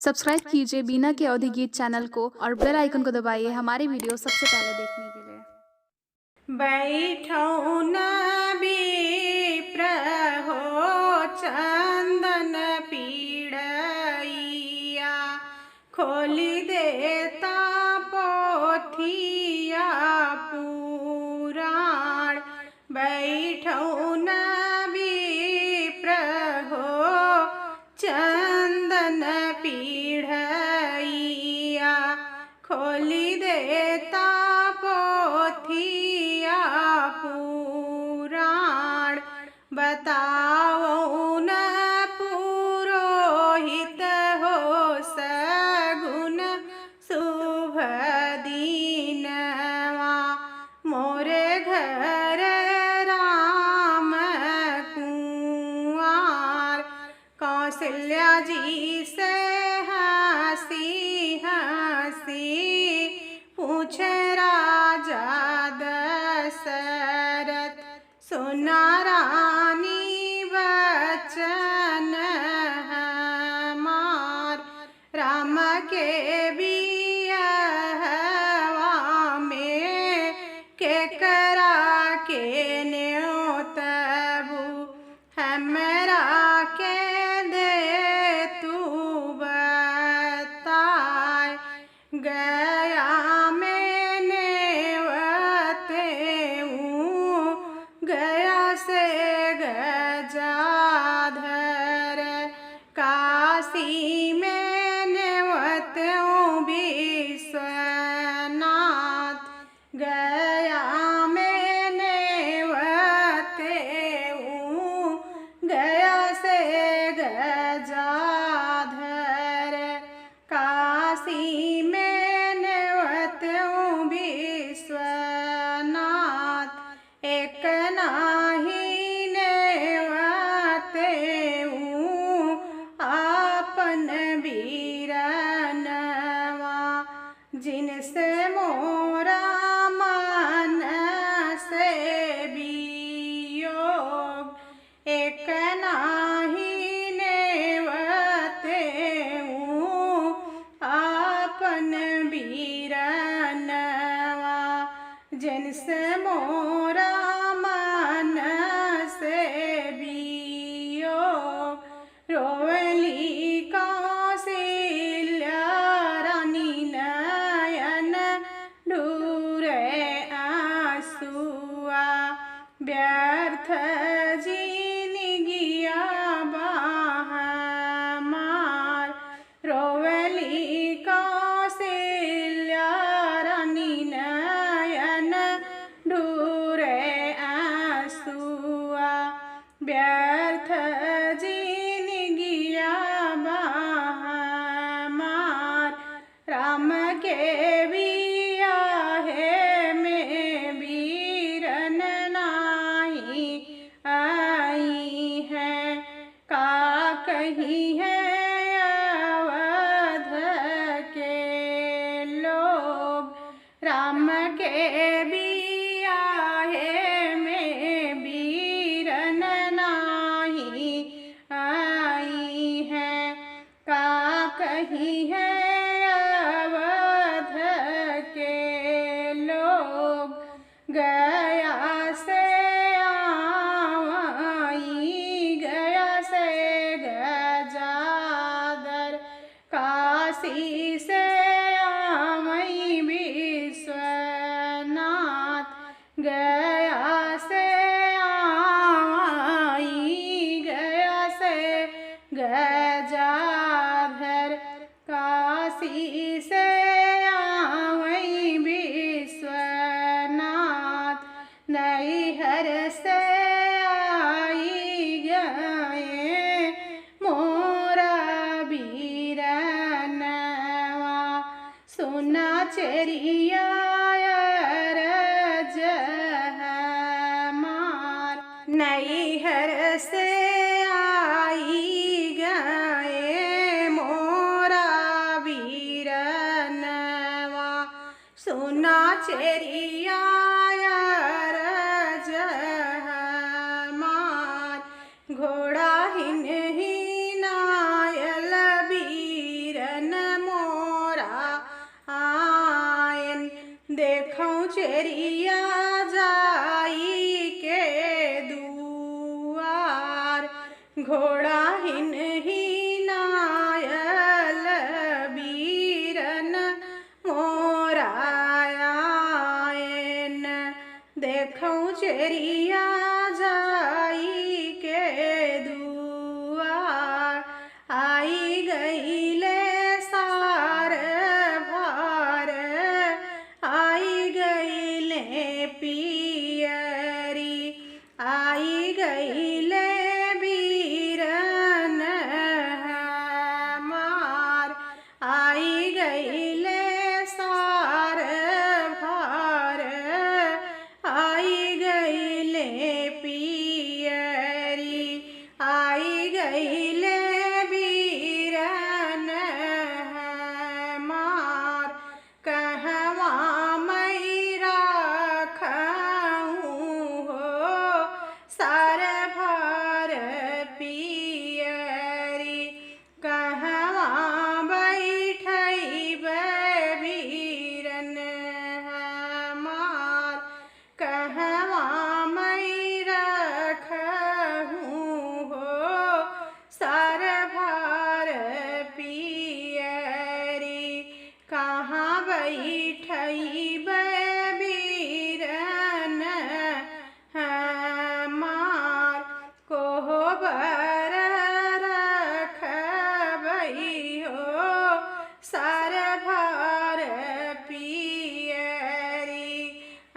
Subscribe कीजिए बीना के अवधि गीत चैनल को और बेल आइकन को दबाइए हमारी वीडियो सबसे पहले देखने के लिए। बैठौ न विप्र हो चंदन पीड़ैया, खोली देता पोथिया पुराण। बैठौ न विप्र हो चंदन पीड़ैया, खोली देता पोथिया पुराण। बताओ न पुरोहित हो सगुन शुभ दीनवा, मोरे घर राम कुंवार। कौशल्या जी से हंसी हंसी पूछे राजा दशरथ, सुना रानी वचन हमार। राम के बियहवा में केकरा के न्योतबू, हमरा के दे तू बताए। गया गया से गजाधर, काशी में नेवतों विश्वनाथ। गया में नेवतों, गया से गजाधर, काशी में नेवतों विश्वनाथ। एक नाही नेवतों आपन बीरनवा, जिनसे मोरा मन से वियोग। एक नाही नेवतों आपन बीरनवा, जिनसे मोरा मन से वियोग। रोवली कौशल्या रानी नयन ढूरे आंसुआ, व्यर्थ जिनगिया हमार। रोवली कौशल्या रानी नयन ढूरे आंसुआ, व्यर्थ जिनगिया हमार। राम के बियाहे में बीरन नाही आई है, का कही है अवध के लोग। राम के बियाहे में बीरन नाही आई है, का कही है अवध के लोग। गया से आई, गया से गजाधर, काशी से आई विश्वनाथ। गया से आई, गया से गजाधर, काशी से आई विश्वनाथ। नैहर से आई गए मोरा बीरनवा, सुना चेरिया रज हमार। नैहर से आई गए मोरा बीरनवा, सुना चेरिया रज हमार। घोड़ा हिन ही नायल बीरन कहाँ बैठई बीरन हमार कोहबर रखबई हो सार भर पियरी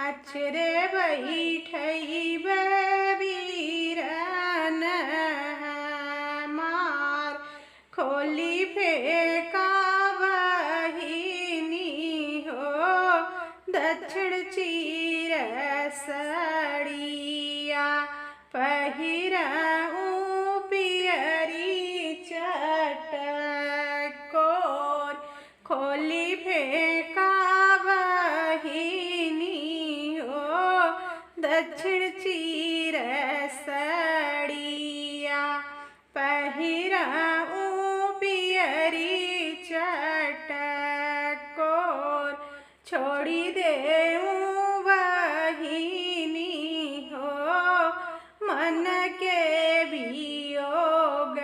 अचरे बैठई बीरन हमार खोली फेंका दक्षिण चीर सड़िया पहिरऊं पियरी चटकोर खोली फेंका बहिनी हो दक्षिण चीर सड़िया पहिरऊं पियरी चटकोर छोड़ी देऊं बहिनी हो मन के वियोगवा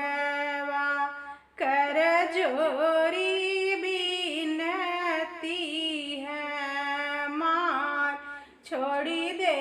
कर जोरी बिनती है मार छोड़ी दे